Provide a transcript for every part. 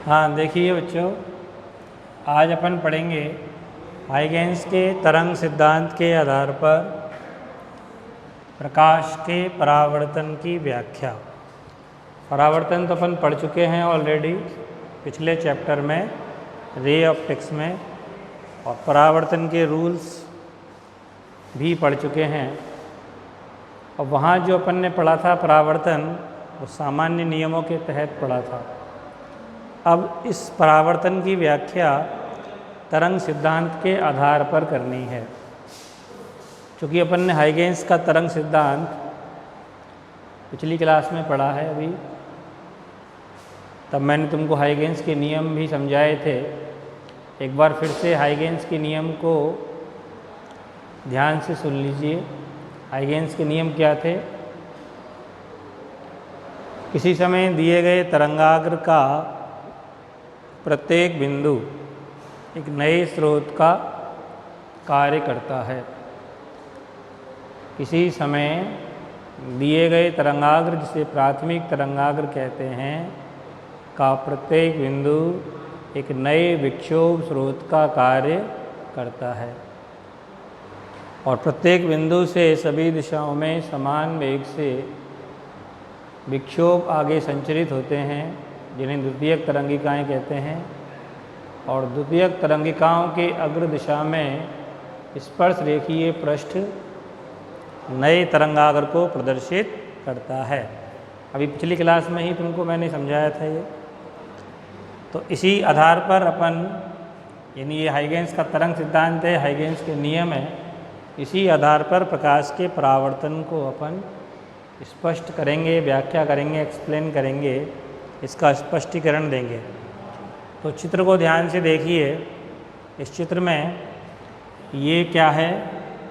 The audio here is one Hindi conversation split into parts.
हाँ देखिए बच्चों, आज अपन पढ़ेंगे हाइगेंस के तरंग सिद्धांत के आधार पर प्रकाश के परावर्तन की व्याख्या। परावर्तन तो अपन पढ़ चुके हैं ऑलरेडी पिछले चैप्टर में रे ऑप्टिक्स में, और परावर्तन के रूल्स भी पढ़ चुके हैं। और वहाँ जो अपन ने पढ़ा था परावर्तन, वो सामान्य नियमों के तहत पढ़ा था। अब इस परावर्तन की व्याख्या तरंग सिद्धांत के आधार पर करनी है। चूँकि अपन ने हाइगेंस का तरंग सिद्धांत पिछली क्लास में पढ़ा है अभी, तब मैंने तुमको हाइगेंस के नियम भी समझाए थे। एक बार फिर से हाइगेंस के नियम को ध्यान से सुन लीजिए। हाइगेंस के नियम क्या थे? किसी समय दिए गए तरंगाग्र का प्रत्येक बिंदु एक नए स्रोत का कार्य करता है। किसी समय दिए गए तरंगाग्र, जिसे प्राथमिक तरंगाग्र कहते हैं, का प्रत्येक बिंदु एक नए विक्षोभ स्रोत का कार्य करता है। और प्रत्येक बिंदु से सभी दिशाओं में समान वेग से विक्षोभ आगे संचरित होते हैं, जिन्हें द्वितीयक तरंगिकाएँ कहते हैं। और द्वितीयक तरंगिकाओं के अग्र दिशा में स्पर्श रेखीय पृष्ठ नए तरंगाग्र को प्रदर्शित करता है। अभी पिछली क्लास में ही तुमको मैंने समझाया था ये। तो इसी आधार पर अपन, यानी ये हाइगेंस का तरंग सिद्धांत है, हाइगेंस के नियम है, इसी आधार पर प्रकाश के परावर्तन को अपन स्पष्ट करेंगे, व्याख्या करेंगे, एक्सप्लेन करेंगे, इसका स्पष्टीकरण देंगे। तो चित्र को ध्यान से देखिए। इस चित्र में ये क्या है?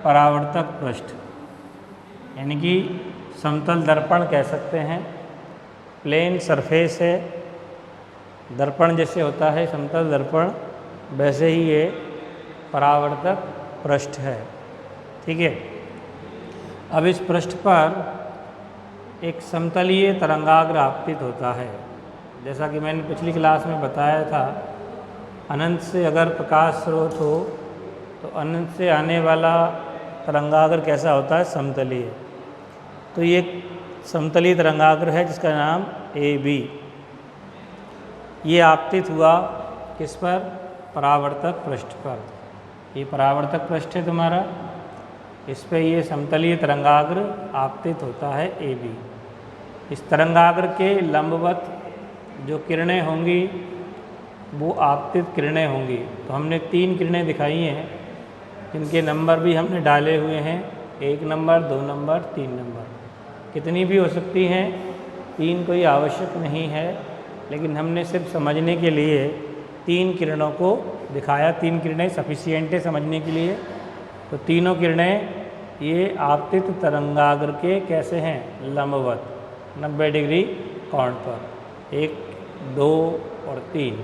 परावर्तक पृष्ठ, यानी कि समतल दर्पण कह सकते हैं। प्लेन सरफेस है, दर्पण जैसे होता है समतल दर्पण, वैसे ही ये परावर्तक पृष्ठ है। ठीक है। अब इस पृष्ठ पर एक समतलीय तरंगाग्र आपतित होता है। जैसा कि मैंने पिछली क्लास में बताया था, अनंत से अगर प्रकाश स्रोत हो तो अनंत से आने वाला तरंगाग्र कैसा होता है? समतलीय। तो ये समतलीय तरंगाग्र है जिसका नाम AB। ये आपतित हुआ किस पर? परावर्तक पृष्ठ पर। ये परावर्तक पृष्ठ है तुम्हारा, इस पर ये समतलीय तरंगाग्र आपतित होता है AB। इस तरंगाग्र के लंबवत जो किरणें होंगी वो आपतित किरणें होंगी। तो हमने 3 किरणें दिखाई हैं, जिनके नंबर भी हमने डाले हुए हैं, 1 नंबर, 2 नंबर, 3 नंबर। कितनी भी हो सकती हैं, 3 कोई आवश्यक नहीं है, लेकिन हमने सिर्फ समझने के लिए 3 किरणों को दिखाया। 3 किरणें सफिशिएंट है समझने के लिए। तो तीनों किरणें ये आपतित तरंगाग्र के कैसे हैं? लंबवत 90 डिग्री कोण पर, 1, 2 और 3।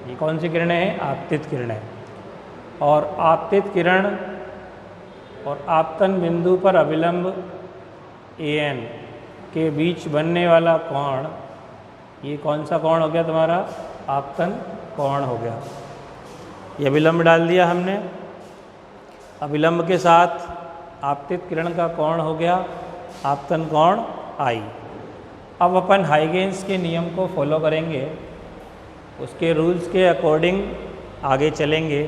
ये कौन सी किरणें हैं? आपतित किरणें। और आपतित किरण और आपतन बिंदु पर अभिलंब AN के बीच बनने वाला कोण, ये कौन सा कोण हो गया तुम्हारा? आपतन कोण हो गया। ये अभिलंब डाल दिया हमने। अभिलंब के साथ आपतित किरण का कोण हो गया आपतन कोण I। अब अपन हाइगेंस के नियम को फॉलो करेंगे, उसके रूल्स के अकॉर्डिंग आगे चलेंगे।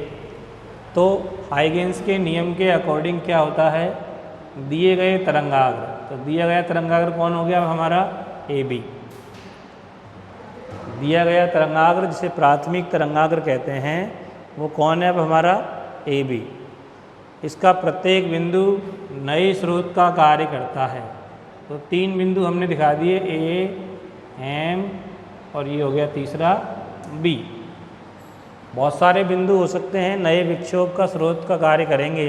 तो हाइगेंस के नियम के अकॉर्डिंग क्या होता है? दिए गए तरंगाग्र, तो दिया गया तरंगाग्र कौन हो गया हमारा? AB। दिया गया तरंगाग्र, जिसे प्राथमिक तरंगाग्र कहते हैं, वो कौन है अब हमारा? AB। इसका प्रत्येक बिंदु नए स्रोत का कार्य करता है। तो 3 बिंदु हमने दिखा दिए, A, M और ये हो गया तीसरा B। बहुत सारे बिंदु हो सकते हैं, नए विक्षोभ का स्रोत का कार्य करेंगे,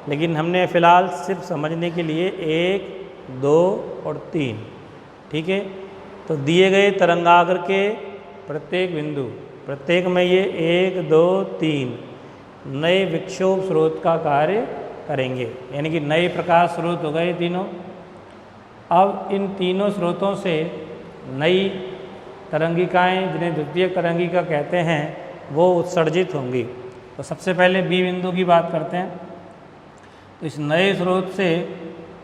लेकिन हमने फ़िलहाल सिर्फ समझने के लिए 1, 2 और 3। ठीक है। तो दिए गए तरंगाग्र के प्रत्येक बिंदु, प्रत्येक में ये 1, 2, 3 नए विक्षोभ स्रोत का कार्य करेंगे, यानी कि नए प्रकाश स्रोत हो गए तीनों। अब इन तीनों स्रोतों से नई तरंगिकाएं जिन्हें द्वितीयक तरंगिका कहते हैं वो उत्सर्जित होंगी। तो सबसे पहले बी बिंदु की बात करते हैं। तो इस नए स्रोत से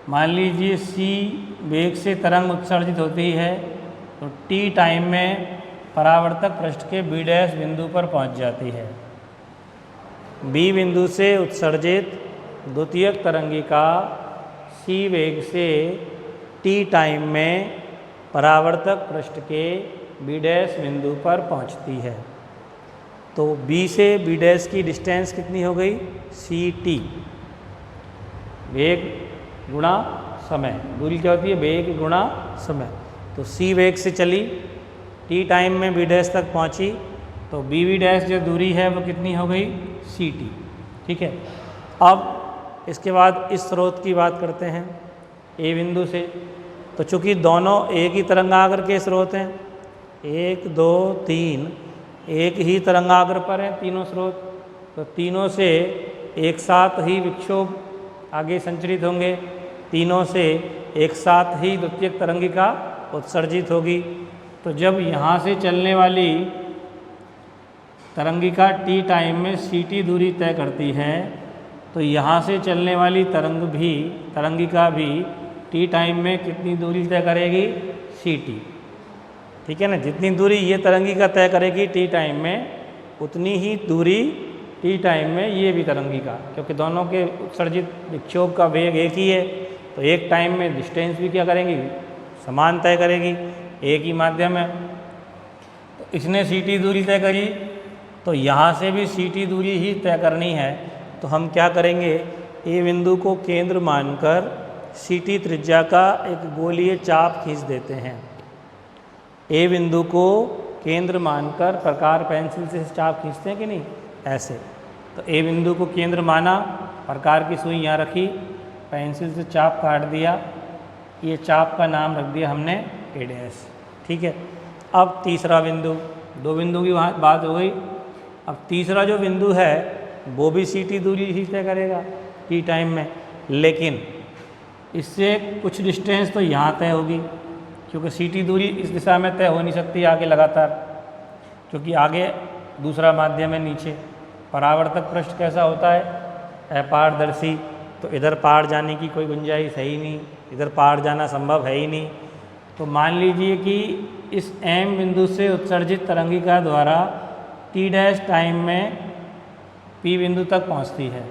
मान लीजिए सी वेग से तरंग उत्सर्जित होती है, तो टी टाइम में परावर्तक पृष्ठ के बी डैश बिंदु पर पहुंच जाती है। बी बिंदु से उत्सर्जित द्वितीयक तरंगिका सी वेग से टी टाइम में परावर्तक पृष्ठ के बी डैश बिंदु पर पहुंचती है। तो बी से बी डैश की डिस्टेंस कितनी हो गई? सी टी, वेग गुणा समय। दूरी क्या होती है? वेग गुणा समय। तो सी वेग से चली, टी टाइम में बी डैश तक पहुंची, तो बी बी डैश जो दूरी है वो कितनी हो गई? C T. ठीक है। अब इसके बाद इस स्रोत की बात करते हैं ए बिंदु से। तो चूंकि दोनों एक ही तरंगाग्र के स्रोत हैं, 1 2 3 एक ही तरंगाग्र पर हैं तीनों स्रोत, तो तीनों से एक साथ ही विक्षोभ आगे संचरित होंगे, तीनों से एक साथ ही द्वितीयक तरंगिका उत्सर्जित होगी। तो जब यहाँ से चलने वाली तरंगिका टी टाइम में सी टी दूरी तय करती है, तो यहाँ से चलने वाली तरंगिका भी टी टाइम में कितनी दूरी तय करेगी? C T. ठीक है ना। जितनी दूरी ये तरंगिका तय करेगी टी टाइम में, उतनी ही दूरी टी टाइम में ये भी तरंगिका, क्योंकि दोनों के उत्सर्जित विक्षोभ का वेग एक ही है, तो एक टाइम में डिस्टेंस भी क्या करेंगी? समान तय करेगी, एक ही माध्यम है। तो इसने सी टी दूरी तय करी, तो यहाँ से भी सी टी दूरी ही तय करनी है। तो हम क्या करेंगे? ए बिंदु को केंद्र मानकर सी टी त्रिज्या का एक गोलीय चाप खींच देते हैं। ए बिंदु को केंद्र मानकर प्रकार पेंसिल से चाप खींचते हैं कि नहीं? ऐसे। तो ए बिंदु को केंद्र माना, प्रकार की सुई यहाँ रखी, पेंसिल से चाप काट दिया, ये चाप का नाम रख दिया हमने ए डैश। ठीक है। अब तीसरा बिंदु, दो बिंदु की बात हो गई। अब तीसरा जो बिंदु है वो भी सी टी दूरी ही तय करेगा टी टाइम में, लेकिन इससे कुछ डिस्टेंस तो यहाँ तय होगी, क्योंकि सी टी दूरी इस दिशा में तय हो नहीं सकती आगे लगातार, क्योंकि आगे दूसरा माध्यम है नीचे। परावर्तक पृष्ठ कैसा होता है? अपारदर्शी। तो इधर पार जाने की कोई गुंजाइश है ही नहीं, इधर पार जाना संभव है ही नहीं। तो मान लीजिए कि इस एम बिंदु से उत्सर्जित तरंगिका द्वारा टी डैश टाइम में पी बिंदु तक पहुंचती है,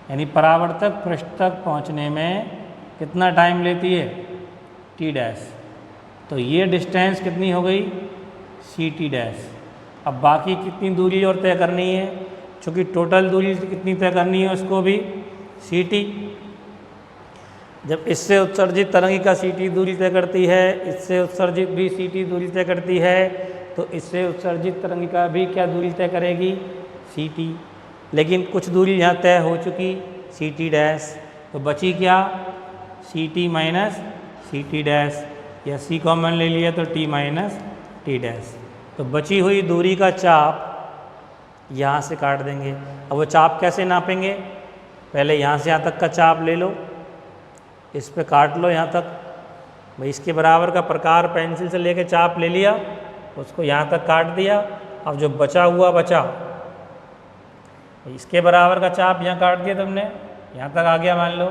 यानी परावर्तक पृष्ठ तक पहुंचने में कितना टाइम लेती है? T dash. तो ये डिस्टेंस कितनी हो गई? C T dash. अब बाकी कितनी दूरी और तय करनी है? चूँकि टोटल दूरी कितनी तय करनी है उसको भी सी टी। जब इससे उत्सर्जित तरंगिका सी टी दूरी तय करती है, इससे उत्सर्जित भी सी टी दूरी तय करती है, तो इससे उत्सर्जित तरंगिका भी क्या दूरी तय करेगी? C T. लेकिन कुछ दूरी यहाँ तय हो चुकी, सी टी डैश। तो बची क्या? C T minus C T dash, या सी कॉमन ले लिया तो टी माइनस टी डैश। तो बची हुई दूरी का चाप यहाँ से काट देंगे। अब वो चाप कैसे नापेंगे? पहले यहाँ से यहाँ तक का चाप ले लो, इस पे काट लो यहाँ तक, भाई इसके बराबर का प्रकार पेंसिल से लेके चाप ले लिया, उसको यहाँ तक काट दिया। अब जो बचा हुआ बचा, इसके बराबर का चाप यहाँ काट दिया तुमने, यहाँ तक आ गया मान लो।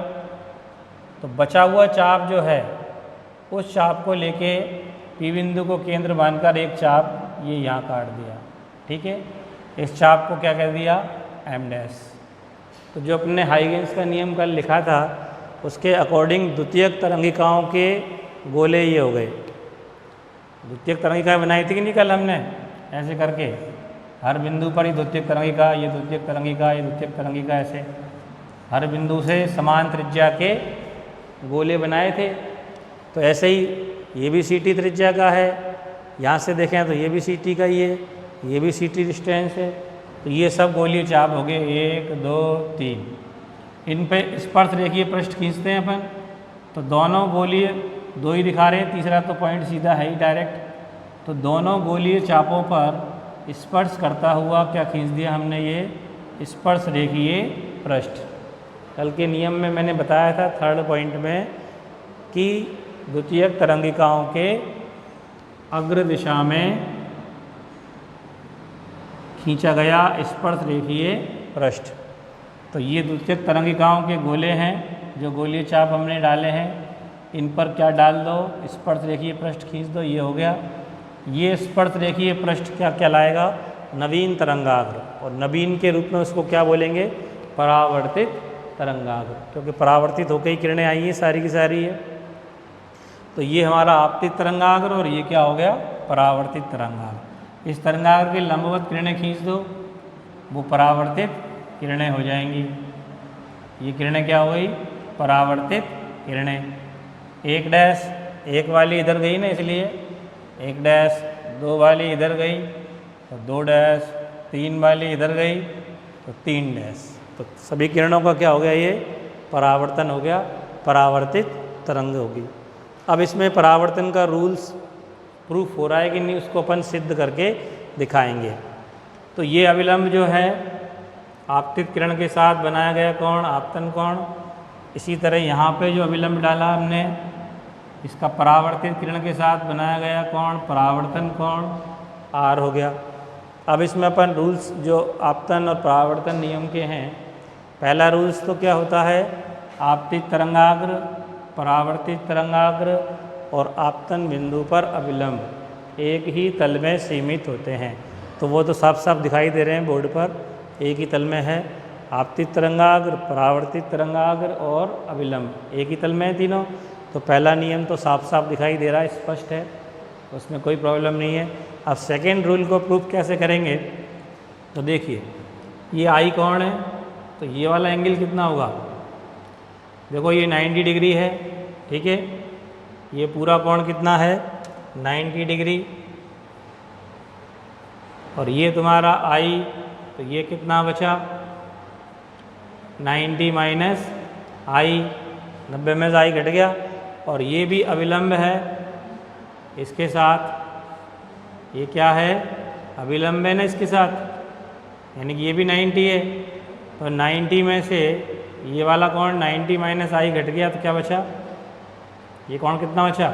तो बचा हुआ चाप जो है, उस चाप को लेके पी बिंदु को केंद्र मानकर एक चाप ये यहाँ काट दिया। ठीक है। इस चाप को क्या कह दिया? M dash. तो जो अपने हाइगेंस का नियम कल लिखा था, उसके अकॉर्डिंग द्वितीयक तरंगिकाओं के गोले ये हो गए। द्वितीयक तरंगिका बनाई थी कि नहीं कल हमने? ऐसे करके हर बिंदु पर ही द्वितीयक तरंगिका, ये द्वितीयक तरंगिका, ये द्वितीयक तरंगिका, ऐसे हर बिंदु से समान त्रिज्या के गोले बनाए थे। तो ऐसे ही ये भी सी टी त्रिज्या का है, यहाँ से देखें तो ये भी सी टी का ही है, ये भी सी टी डिस्टेंस है। तो ये सब गोलीय चाप हो गए 1 2 3। इन पे स्पर्श रेखीय पृष्ठ खींचते हैं अपन, तो दोनों गोलीय दो ही दिखा रहे हैं, तीसरा तो पॉइंट सीधा है ही डायरेक्ट। तो दोनों गोलीय चापों पर स्पर्श करता हुआ क्या खींच दिया हमने? ये स्पर्श रेखीय पृष्ठ। कल के नियम में मैंने बताया था थर्ड पॉइंट में कि द्वितीयक तरंगिकाओं के अग्र दिशा में खींचा गया स्पर्श रेखीय पृष्ठ। तो ये द्वितीयक तरंगिकाओं के गोले हैं, जो गोलीय चाप हमने डाले हैं, इन पर क्या डाल दो, स्पर्श रेखीय पृष्ठ खींच दो, ये हो गया। ये स्पर्श रेखीय पृष्ठ क्या कहलाएगा, नवीन तरंगाग्र। और नवीन के रूप में उसको क्या बोलेंगे, परावर्तित तरंगाग्र, क्योंकि परावर्तित होकर ही किरणें आई हैं सारी की सारी है। तो ये हमारा आपतित तरंगाग्र और ये क्या हो गया, परावर्तित तरंगाग्र। इस तरंगाग्र के लंबवत किरणें खींच दो, वो परावर्तित किरणें हो जाएंगी। ये किरणें क्या हो गई, परावर्तित किरणें। एक डैश, एक वाली इधर गई ना, इसलिए एक डैश, दो वाली इधर गई तो दो डैश, तीन वाली इधर गई तो तीन डैश। तो सभी किरणों का क्या हो गया, ये परावर्तन हो गया, परावर्तित तरंग होगी। अब इसमें परावर्तन का रूल्स प्रूफ हो रहा है कि नहीं, उसको अपन सिद्ध करके दिखाएंगे। तो ये अविलंब जो है आपतित किरण के साथ बनाया गया कोण, आपतन कोण। इसी तरह यहाँ पे जो अविलंब डाला हमने, इसका परावर्तित किरण के साथ बनाया गया कोण, परावर्तन कोण आर हो गया। अब इसमें अपन रूल्स जो आपतन और परावर्तन नियम के हैं, पहला रूल्स तो क्या होता है, आपतित तरंगाग्र, परावर्तित तरंगाग्र और आपतन बिंदु पर अविलंब एक ही तल में सीमित होते हैं। तो वो तो साफ साफ दिखाई दे रहे हैं बोर्ड पर, एक ही तल में है। आपतित तरंगाग्र, परावर्तित तरंगाग्र और अविलंब एक ही तल में है तीनों। तो पहला नियम तो साफ साफ दिखाई दे रहा है, स्पष्ट है, उसमें कोई प्रॉब्लम नहीं है। अब सेकेंड रूल को प्रूफ कैसे करेंगे, तो देखिए ये आई कोण है, तो ये वाला एंगल कितना होगा, देखो ये 90 डिग्री है, ठीक है। ये पूरा कोण कितना है, 90 डिग्री। और ये तुम्हारा आई, तो ये कितना बचा, 90 माइनस आई, 90 में से आई घट गया। और ये भी अविलंब है इसके साथ, ये क्या है, अविलंब है ना इसके साथ, यानी कि ये भी 90 है। तो 90 में से ये वाला कोण 90 माइनस आई घट गया, तो क्या बचा, ये कोण कितना बचा,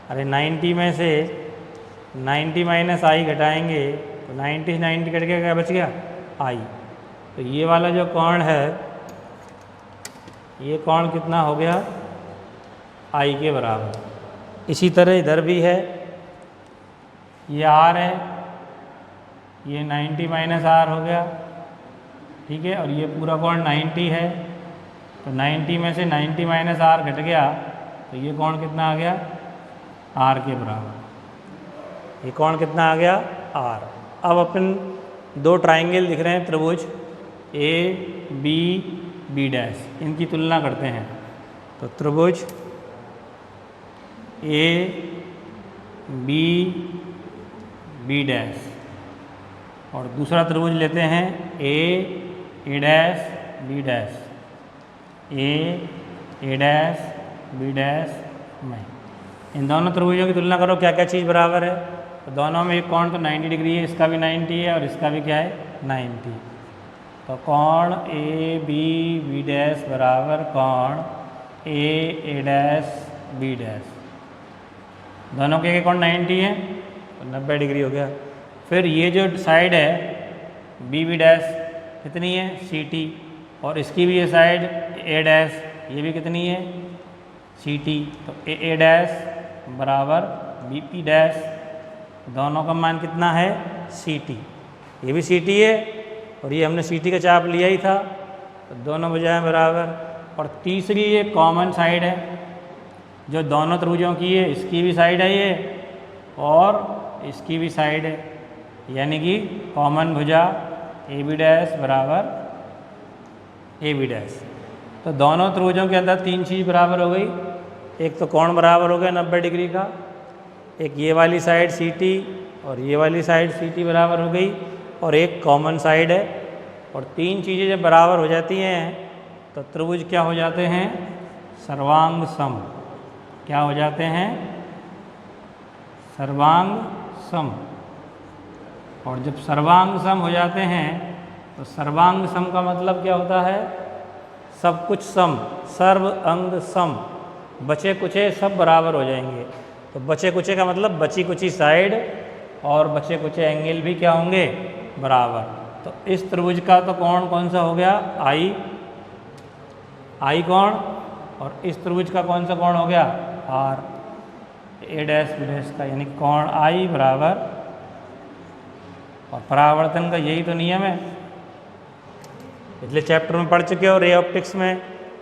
अरे 90 में से 90 माइनस आई घटाएंगे तो 90 से 90 कट गया, क्या बच गया, आई। तो ये वाला जो कोण है, ये कोण कितना हो गया, आई के बराबर। इसी तरह इधर भी है, ये आर है, ये 90 माइनस आर हो गया, ठीक है। और ये पूरा कोण 90 है, तो 90 में से 90 माइनस आर घट गया, तो ये कोण कितना आ गया, आर के बराबर। ये कोण कितना आ गया, आर। अब अपन दो ट्राइंगल दिख रहे हैं त्रिभुज ए बी बी डैश, इनकी तुलना करते हैं। तो त्रिभुज ए बी बी डैश और दूसरा त्रिभुज लेते हैं ए डैश बी डैश, ए डैश बी डैश में। इन दोनों त्रिभुजों की तुलना करो क्या क्या चीज़ बराबर है। तो दोनों में एक कोण तो 90 डिग्री है, इसका भी 90 है और इसका भी क्या है, 90। तो कोण ए बी बी डैश बराबर कोण ए डैश बी डैश, दोनों के कोण 90 है, तो 90 डिग्री हो गया। फिर ये जो साइड है बी बी डैश कितनी है, सी टी, और इसकी भी ये साइड ए डैश, ये भी कितनी है, सी टी। तो ए डैश बराबर बी पी डैश, दोनों का मान कितना है, सी टी। ये भी सी टी है और ये हमने सी टी का चाप लिया ही था, तो दोनों बजाय बराबर। और तीसरी ये कॉमन साइड है जो दोनों त्रिभुजों की है, इसकी भी साइड है ये और इसकी भी साइड है, यानी कि कॉमन भुजा ए बी डैश बराबर ए बी डैश। तो दोनों त्रिभुजों के अंदर तीन चीज़ बराबर हो गई। एक तो कोण बराबर हो गया 90 डिग्री का, एक ये वाली साइड सी टी और ये वाली साइड सी टी बराबर हो गई, और एक कॉमन साइड है। और तीन चीज़ें जब बराबर हो जाती हैं तो त्रिभुज क्या हो जाते हैं, सर्वांग सम। क्या हो जाते हैं, सर्वांग सम। और जब सर्वांग सम हो जाते हैं तो सर्वांग सम का मतलब क्या होता है, सब कुछ सम, सर्व अंग सम, बचे कुचे सब बराबर हो जाएंगे। तो बचे कुचे का मतलब बची कुची साइड और बचे कुचे एंगल भी क्या होंगे, बराबर। तो इस त्रिभुज का तो कोण कौन सा हो गया, आई कोण, और इस त्रिभुज का कौन सा कोण हो गया, R, A dash B dash का, यानी कोण आई बराबर, और परावर्तन का यही तो नियम है, पिछले चैप्टर में पढ़ चुके हो रे ऑप्टिक्स में।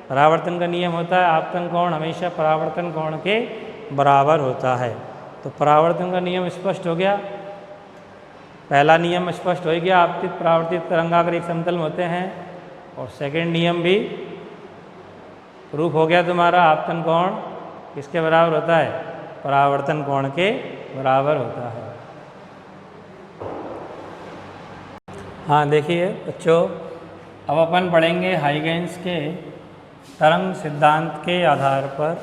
परावर्तन का नियम होता है आपतन कोण हमेशा परावर्तन कोण के बराबर होता है। तो परावर्तन का नियम स्पष्ट हो गया, पहला नियम स्पष्ट हो गया, आपतित परावर्तित तरंगाग्र एक समतल में होते हैं, और सेकंड नियम भी प्रूफ हो गया तुम्हारा, आपतन कोण किसके बराबर होता है, परावर्तन कोण के बराबर होता है। हाँ देखिए बच्चों, अब अपन पढ़ेंगे हाइगेंस के तरंग सिद्धांत के आधार पर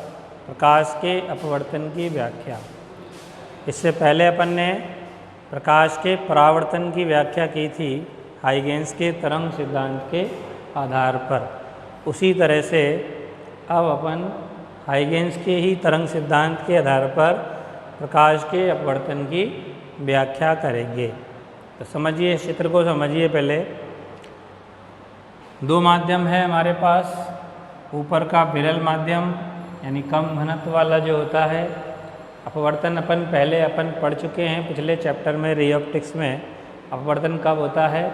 प्रकाश के अपवर्तन की व्याख्या। इससे पहले अपन ने प्रकाश के परावर्तन की व्याख्या की थी हाइगेंस के तरंग सिद्धांत के आधार पर। उसी तरह से अब अपन हाइगेंस के ही तरंग सिद्धांत के आधार पर प्रकाश के अपवर्तन की व्याख्या करेंगे। तो समझिए, इस चित्र को समझिए। पहले दो माध्यम है हमारे पास, ऊपर का विरल माध्यम यानी कम घनत्व वाला जो होता है, अपवर्तन अपन पढ़ चुके हैं पिछले चैप्टर में रे ऑप्टिक्स में। अपवर्तन कब होता है,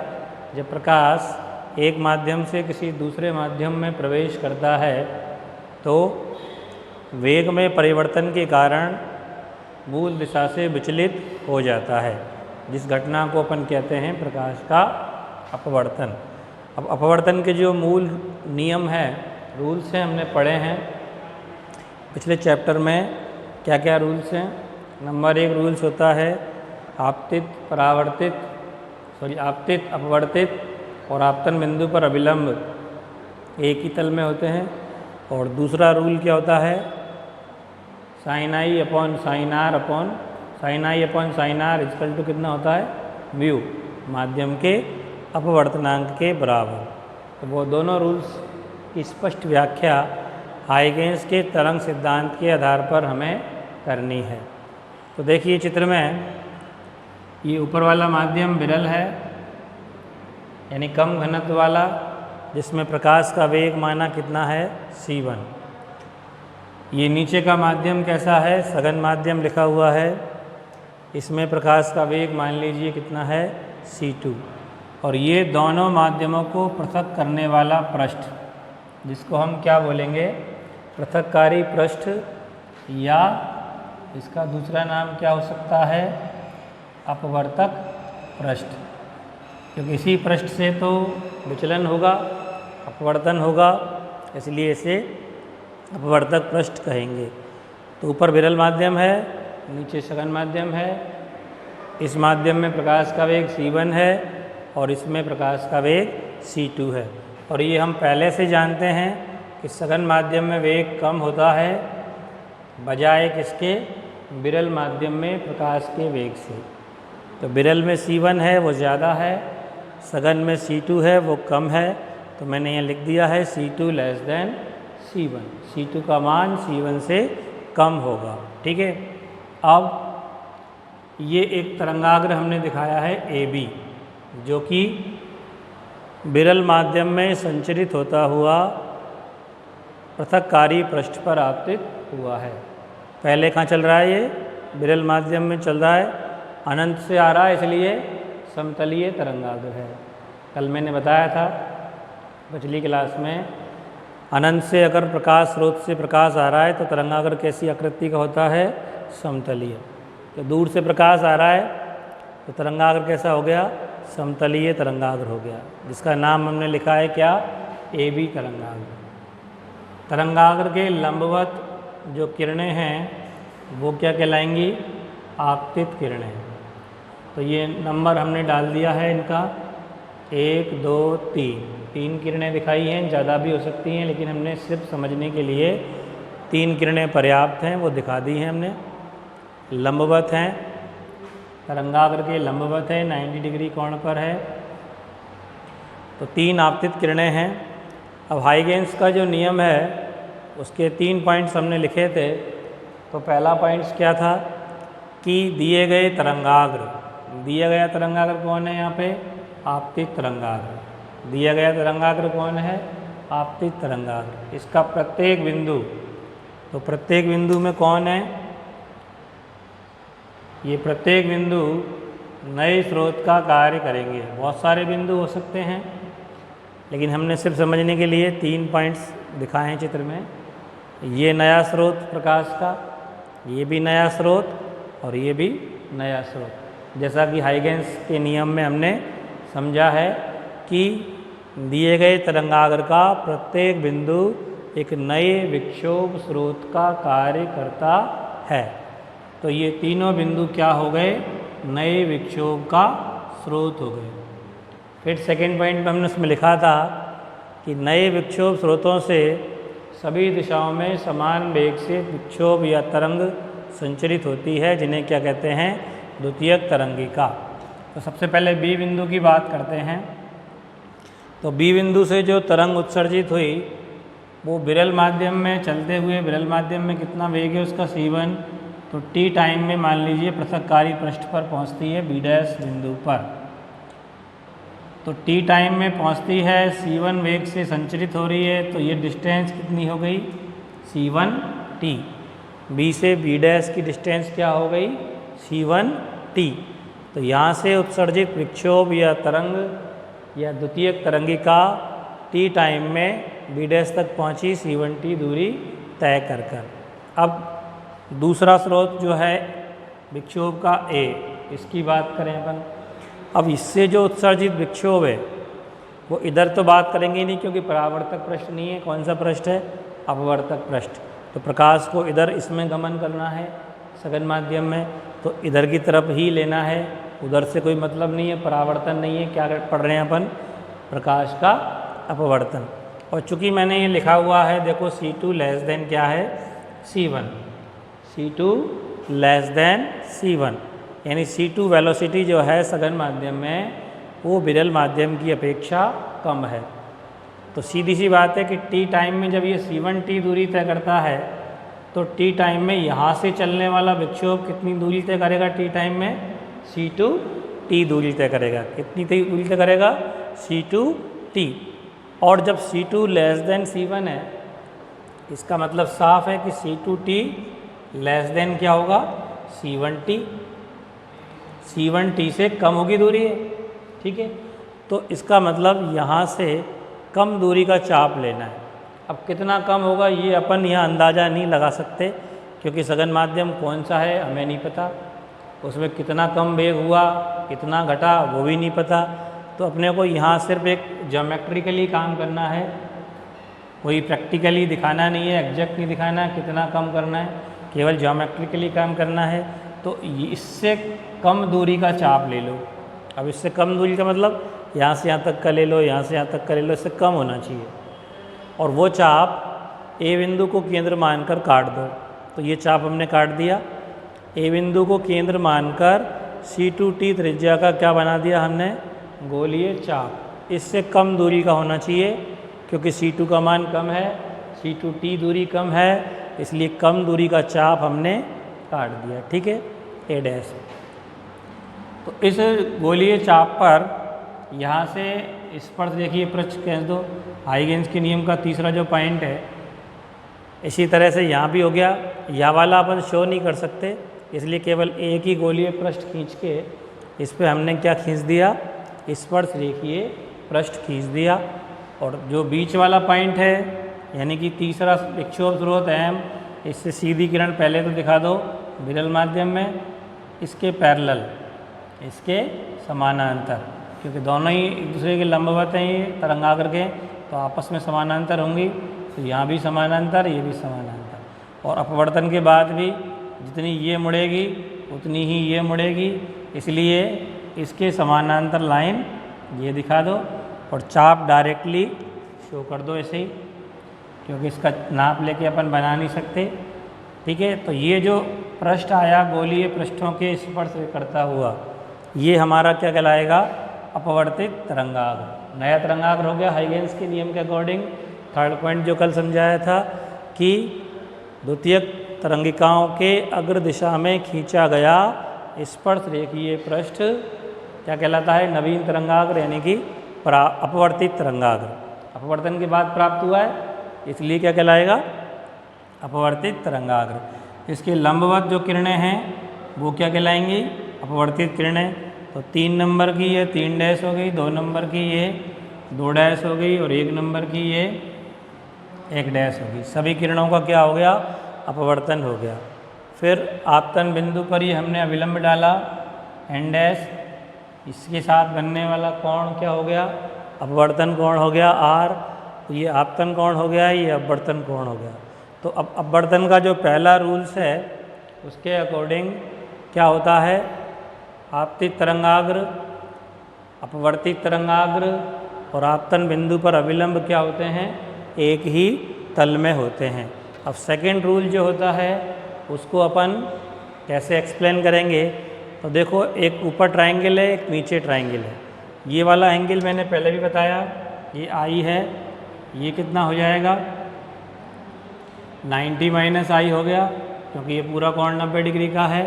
जब प्रकाश एक माध्यम से किसी दूसरे माध्यम में प्रवेश करता है तो वेग में परिवर्तन के कारण मूल दिशा से विचलित हो जाता है, जिस घटना को अपन कहते हैं प्रकाश का अपवर्तन। अब अपवर्तन के जो मूल नियम हैं, रूल्स हैं, हमने पढ़े हैं पिछले चैप्टर में। क्या क्या रूल्स हैं? नंबर 1 रूल्स होता है आपतित अपवर्तित और आपतन बिंदु पर अभिलंब एक ही तल में होते हैं। और दूसरा रूल क्या होता है, sine I upon sine R equal to कितना होता है, म्यू, माध्यम के अपवर्तनांक के बराबर। तो वो दोनों रूल्स की स्पष्ट व्याख्या हाइगेंस के तरंग सिद्धांत के आधार पर हमें करनी है। तो देखिए चित्र में, ये ऊपर वाला माध्यम विरल है यानी कम घनत्व वाला, जिसमें प्रकाश का वेग माना कितना है, c1। ये नीचे का माध्यम कैसा है, सघन माध्यम लिखा हुआ है, इसमें प्रकाश का वेग मान लीजिए कितना है, c2। और ये दोनों माध्यमों को पृथक करने वाला पृष्ठ, जिसको हम क्या बोलेंगे, पृथककारी पृष्ठ, या इसका दूसरा नाम क्या हो सकता है, अपवर्तक पृष्ठ। क्योंकि इसी पृष्ठ से तो विचलन होगा, अपवर्तन होगा, इसलिए इसे अपवर्तक पृष्ठ कहेंगे। तो ऊपर विरल माध्यम है, नीचे सघन माध्यम है। इस माध्यम में प्रकाश का वेग c1 है और इसमें प्रकाश का वेग c2 है। और ये हम पहले से जानते हैं कि सघन माध्यम में वेग कम होता है बजाय किसके, विरल माध्यम में प्रकाश के वेग से। तो विरल में c1 है वो ज़्यादा है, सघन में c2 है वो कम है। तो मैंने यहाँ लिख दिया है c2 less than c1, c2 का मान c1 से कम होगा। ठीक है। अब ये एक तरंगाग्र हमने दिखाया है AB, जो कि विरल माध्यम में संचरित होता हुआ पृथककारी पृष्ठ पर आपतित हुआ है। पहले कहाँ चल रहा है, ये विरल माध्यम में चल रहा है, अनंत से आ रहा है, इसलिए समतलीय तरंगाग्र है। कल मैंने बताया था पिछली क्लास में, अनंत से अगर प्रकाश स्रोत से प्रकाश आ रहा है तो तरंगाग्र कैसी आकृति का होता है, समतलीय। तो दूर से प्रकाश आ रहा है तो तरंगाग्र कैसा हो गया, समतलीय तरंगाग्र हो गया, जिसका नाम हमने लिखा है क्या, AB तरंगाग्र। तरंगाग्र के लंबवत जो किरणें हैं वो क्या कहलाएंगी, आपतित किरणें। तो ये नंबर हमने डाल दिया है इनका, 1 2 3 किरणें दिखाई हैं, ज़्यादा भी हो सकती हैं, लेकिन हमने सिर्फ समझने के लिए 3 किरणें पर्याप्त हैं, वो दिखा दी हैं हमने। लंबवत हैं, तरंगाग्र के लंबवत है, 90 डिग्री कोण पर है। तो 3 आपतित किरणें हैं। अब हाइगेंस का जो नियम है उसके 3 पॉइंट्स हमने लिखे थे। तो पहला पॉइंट्स क्या था कि दिए गए तरंगाग्र, दिया गया तरंगाग्र कौन है यहाँ पे, आपतित तरंगाग्र। दिया गया तरंगाग्र कौन है, आपतित तरंगाग्र। इसका प्रत्येक बिंदु, तो प्रत्येक बिंदु में कौन है, ये प्रत्येक बिंदु नए स्रोत का कार्य करेंगे। बहुत सारे बिंदु हो सकते हैं, लेकिन हमने सिर्फ समझने के लिए 3 पॉइंट्स दिखाए हैं चित्र में। ये नया स्रोत प्रकाश का, ये भी नया स्रोत और ये भी नया स्रोत। जैसा कि हाइगेंस के नियम में हमने समझा है कि दिए गए तरंगाग्र का प्रत्येक बिंदु एक नए विक्षोभ स्रोत का कार्य करता है। तो ये तीनों बिंदु क्या हो गए, नए विक्षोभ का स्रोत हो गए। फिर सेकेंड पॉइंट में हमने उसमें लिखा था कि नए विक्षोभ स्रोतों से सभी दिशाओं में समान वेग से विक्षोभ या तरंग संचरित होती है, जिन्हें क्या कहते हैं, द्वितीयक तरंगिका। तो सबसे पहले बी बिंदु की बात करते हैं। तो बी बिंदु से जो तरंग उत्सर्जित हुई वो विरल माध्यम में चलते हुए, विरल माध्यम में कितना वेग है उसका c1, तो t टाइम में मान लीजिए पृथक्कारी पृष्ठ पर पहुंचती है b' बिंदु पर। तो t टाइम में पहुंचती है, c1 वेग से संचरित हो रही है, तो ये डिस्टेंस कितनी हो गई, c1t। b से b' की डिस्टेंस क्या हो गई, c1t। तो यहाँ से उत्सर्जित विक्षोभ या तरंग या द्वितीयक तरंगिका t टाइम में b' तक पहुँची c1t दूरी तय कर कर। अब दूसरा स्रोत जो है विक्षोभ का a, इसकी बात करें अपन। अब इससे जो उत्सर्जित विक्षोभ है वो इधर तो बात करेंगे नहीं, क्योंकि परावर्तक पृष्ठ नहीं है। कौन सा पृष्ठ है, अपवर्तक पृष्ठ। तो प्रकाश को इधर इसमें गमन करना है सघन माध्यम में, तो इधर की तरफ ही लेना है, उधर से कोई मतलब नहीं है, परावर्तन नहीं है। क्या पढ़ रहे हैं अपन, प्रकाश का अपवर्तन। और चूंकि मैंने ये लिखा हुआ है देखो c2 लेस देन क्या है, c1, c2 less than c1, यानी c2 वेलोसिटी जो है सघन माध्यम में वो विरल माध्यम की अपेक्षा कम है। तो सीधी सी बात है कि t टाइम में जब ये c1t दूरी तय करता है, तो t टाइम में यहाँ से चलने वाला विक्षोभ कितनी दूरी तय करेगा, t टाइम में c2t दूरी तय करेगा। कितनी दूरी तय करेगा, c2t। और जब c2 लेस देन c1 है, इसका मतलब साफ है कि c2t लेस देन क्या होगा, c1t। c1t से कम होगी दूरी है, ठीक है। तो इसका मतलब यहाँ से कम दूरी का चाप लेना है। अब कितना कम होगा ये अपन यहाँ अंदाज़ा नहीं लगा सकते, क्योंकि सघन माध्यम कौन सा है हमें नहीं पता, उसमें कितना कम वेग हुआ, कितना घटा, वो भी नहीं पता। तो अपने को यहाँ सिर्फ एक ज्योमेट्रिकली काम करना है, कोई प्रैक्टिकली दिखाना नहीं है, एग्जैक्ट नहीं दिखाना है कितना कम करना है, केवल ज्योमेट्रिकली काम करना है। तो इससे कम दूरी का चाप ले लो। अब इससे कम दूरी का मतलब यहाँ से यहाँ तक का ले लो, यहाँ से यहाँ तक का ले लो, इससे कम होना चाहिए। और वो चाप ए बिंदु को केंद्र मानकर काट दो। तो ये चाप हमने काट दिया, ए बिंदु को केंद्र मानकर c2t त्रिज्या का क्या बना दिया हमने, गोलीय चाप। इससे कम दूरी का होना चाहिए, क्योंकि c2 का मान कम है, c2t दूरी कम है, इसलिए कम दूरी का चाप हमने काट दिया, ठीक है, a'। तो इस गोलीय चाप पर यहाँ से स्पर्श देखिए पृष्ठ खींच दो, हाइगेंस के नियम का तीसरा जो पॉइंट है। इसी तरह से यहाँ भी हो गया, यह वाला अपन शो नहीं कर सकते, इसलिए केवल एक ही गोलीय पृष्ठ खींच के इस पर हमने क्या खींच दिया, स्पर्श रेखीय पृष्ठ खींच दिया। और जो बीच वाला पॉइंट है यानी कि तीसरा विक्षोभ स्रोत m, इससे सीधी किरण पहले तो दिखा दो विरल माध्यम में, इसके पैरेलल, इसके समानांतर, क्योंकि दोनों ही एक दूसरे के लंबवत हैं ये तरंगाग्र के, तो आपस में समानांतर होंगी। तो यहाँ भी समानांतर, ये भी समानांतर। और अपवर्तन के बाद भी जितनी ये मुड़ेगी उतनी ही ये मुड़ेगी, इसलिए इसके समानांतर लाइन ये दिखा दो और चाप डायरेक्टली शो कर दो ऐसे ही, क्योंकि इसका नाप लेके अपन बना नहीं सकते, ठीक है। तो ये जो पृष्ठ आया गोलीय पृष्ठों के स्पर्श करता हुआ, ये हमारा क्या कहलाएगा, अपवर्तित तरंगाग्र। नया तरंगाग्र हो गया हाइगेंस के नियम के अकॉर्डिंग। थर्ड पॉइंट जो कल समझाया था कि द्वितीयक तरंगिकाओं के अग्र दिशा में खींचा गया स्पर्श रेखीय पृष्ठ क्या कहलाता है? नवीन तरंगाग्र यानी कि अपवर्तित तरंगाग्र। अपवर्तन के बाद प्राप्त हुआ है इसलिए क्या कहलाएगा? अपवर्तित तरंगाग्र। इसके लंबवत जो किरणें हैं वो क्या कहलाएंगी? अपवर्तित किरणें। तो 3 नंबर की ये 3 डैश हो गई, 2 नंबर की ये 2 डैश हो गई और 1 नंबर की ये 1 डैश हो गई। सभी किरणों का क्या हो गया? अपवर्तन हो गया। फिर आपतन बिंदु पर ही हमने अविलंब डाला एन डैश, इसके साथ बनने वाला कोण क्या हो गया? अपवर्तन कोण हो गया आर। तो ये आपतन कोण हो गया, ये अपवर्तन कोण हो गया। तो अब अपवर्तन का जो पहला रूल्स है उसके अकॉर्डिंग क्या होता है? आपतित तरंगाग्र, अपवर्तित तरंगाग्र और आपतन बिंदु पर अविलंब क्या होते हैं? एक ही तल में होते हैं। अब सेकंड रूल जो होता है उसको अपन कैसे एक्सप्लेन करेंगे? तो देखो, एक ऊपर ट्रायंगल है, एक नीचे ट्रायंगल है। ये वाला एंगल मैंने पहले भी बताया, ये आई है, ये कितना हो जाएगा? 90 माइनस आई हो गया, क्योंकि ये पूरा कोण 90 डिग्री का है,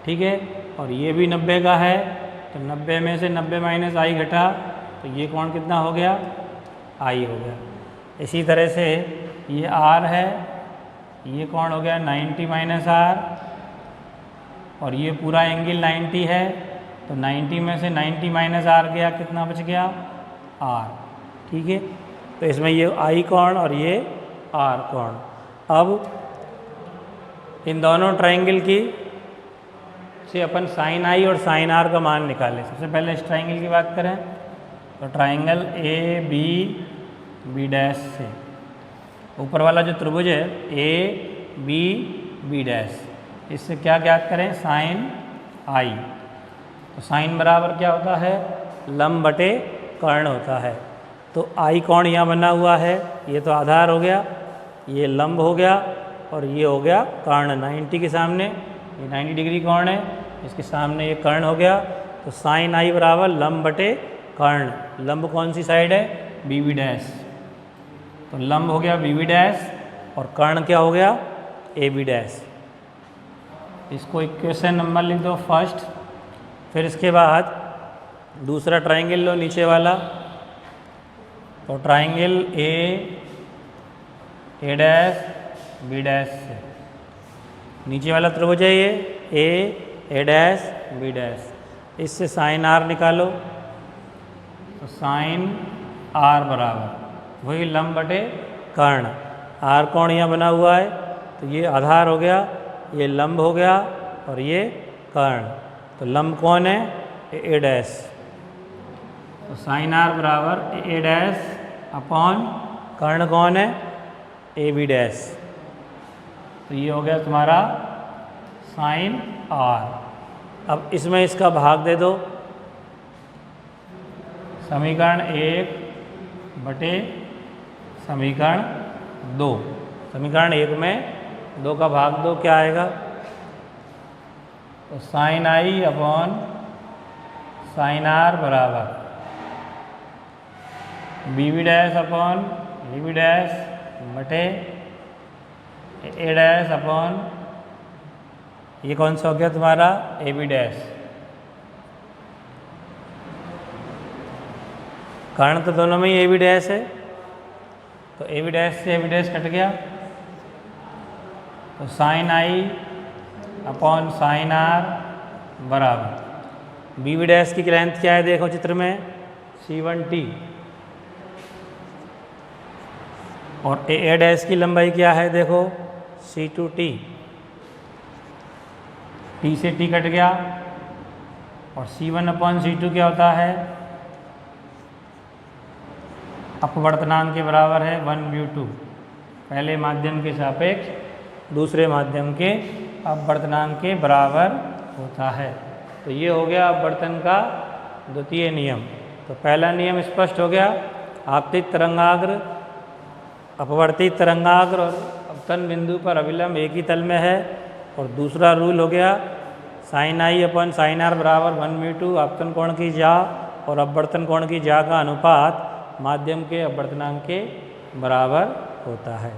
ठीक है। और ये भी 90 का है, तो 90 में से 90 माइनस आई घटा, तो ये कोण कितना हो गया? आई हो गया। इसी तरह से ये आर है, ये कोण हो गया 90 माइनस आर, और ये पूरा एंगल 90 है, तो 90 में से 90 माइनस आर गया, कितना बच गया? आर, ठीक है। तो इसमें ये आई कोण और ये आर कोण। अब इन दोनों ट्रायंगल की से अपन साइन आई और साइन आर का मान निकालें। सबसे पहले इस ट्रायंगल की बात करें तो triangle A B B dash से ऊपर वाला जो त्रिभुज है ए बी बी डैश, इससे क्या ज्ञात करें? साइन आई। तो साइन बराबर क्या होता है? लंब बटे कर्ण होता है। तो आई कोण यहाँ बना हुआ है, ये तो आधार हो गया, ये लंब हो गया और ये हो गया कर्ण। 90 के सामने ये 90 डिग्री कोण है, इसके सामने ये कर्ण हो गया। तो साइन आई बराबर लंब बटे कर्ण। लंब कौन सी साइड है? B B dash. तो लंब हो गया बी बी डैश और कर्ण क्या हो गया? A B dash. इसको इक्वेशन नंबर लिख दो फर्स्ट। फिर इसके बाद दूसरा ट्रायंगल लो नीचे वाला, तो triangle A dash B dash से नीचे वाला त्रिभुज है ये ए डैश बी डैश, इससे साइन आर निकालो। तो साइन आर बराबर वही लंब बटे कर्ण। आर कोण यहाँ बना हुआ है, तो ये आधार हो गया, ये लंब हो गया और ये कर्ण। तो लंब कौन है? A dash. तो साइन आर बराबर ए डैश अपॉन कर्ण कौन है? A B dash. तो ये हो गया तुम्हारा साइन आर। अब इसमें इसका भाग दे दो, समीकरण 1 बटे समीकरण 2। समीकरण 1 में 2 का भाग दो, क्या आएगा? तो sine I upon sine R बराबर B B dash upon B B dash बटे ए डैश अपॉन ये कौन सा हो गया तुम्हारा? A B dash. कारण तो दोनों में ही ए बी डैश है, तो ए बी डैश से ए बी डैश कट गया। तो sine I upon sine R बराबर बी बी डैश की लेंथ क्या है? देखो चित्र में C1T और ए डैश की लंबाई क्या है? देखो C2T। T से T कट गया और C1 अपॉन C2 क्या होता है? अपवर्तनांक के बराबर है 1/2। पहले माध्यम के सापेक्ष दूसरे माध्यम के अपवर्तनांक के बराबर होता है। तो ये हो गया अपवर्तन का द्वितीय नियम। तो पहला नियम स्पष्ट हो गया, आपतित तरंगाग्र अपवर्तित तरंगाग्र और अपतन बिंदु पर अविलंब एक ही तल में है। और दूसरा रूल हो गया sine I upon sine R बराबर 1/2। आपतन कोण की जा और अपवर्तन कोण की जा का अनुपात माध्यम के अपवर्तनांक के बराबर होता है।